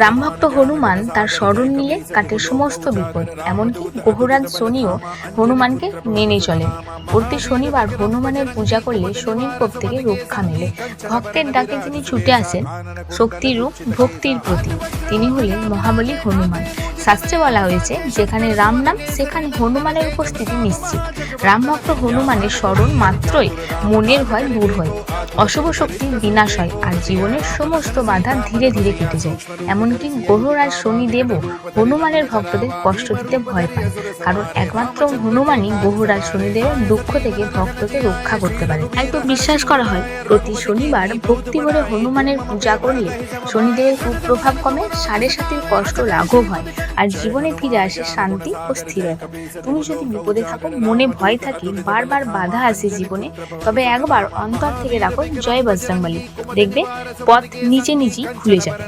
রামভক্ত হনুমান তার শরণ নিলে কাটে সমস্ত বিপদ। এমনকি গ্রহরাজ শনিও হনুমানকে মেনে চলেন। প্রতি শনিবার হনুমানের পূজা করলে শনির কোপ থেকে রক্ষা মেলে। ভক্তের ডাকে তিনি ছুটে আসেন, শক্তির রূপ, ভক্তির প্রতীক। তিনি হলেন মহাবলী হনুমান। শাস্ত্রে বলা হয়েছে, যেখানে রাম নাম সেখানে হনুমানের উপস্থিতি নিশ্চিত। রামভক্ত হনুমানের স্মরণ মাত্রই মনের ভয় দূর হয়, অশুভ শক্তির বিনাশ হয়, আর জীবনের সমস্ত বাধা ধীরে ধীরে কেটে যায়। এমনকি গ্রহরাজ শনিদেবও হনুমানের ভক্তদের কষ্ট দিতে ভয় পায়, কারণ একমাত্র হনুমানই গ্রহরাজ শনিদেবের দুঃখ থেকে ভক্তকে রক্ষা করতে পারে। তাই তো বিশ্বাস করা হয়, প্রতি শনিবার ভক্তি ভরে হনুমানের পূজা করলে শনিদেবের কুপ্রভাব কমে, সাড়ে সাতির কষ্ট লাঘব হয়, আর জীবনে ফিরে আসে শান্তি ও স্থিরতা। তুমি যদি বিপদে থাকো, মনে ভয় থাকে, বারবার বাধা আসে জীবনে, তবে একবার অন্তর থেকে রাখো জয় বজরংবলী, দেখবে পথ নিজে নিজেই খুলে যাবে।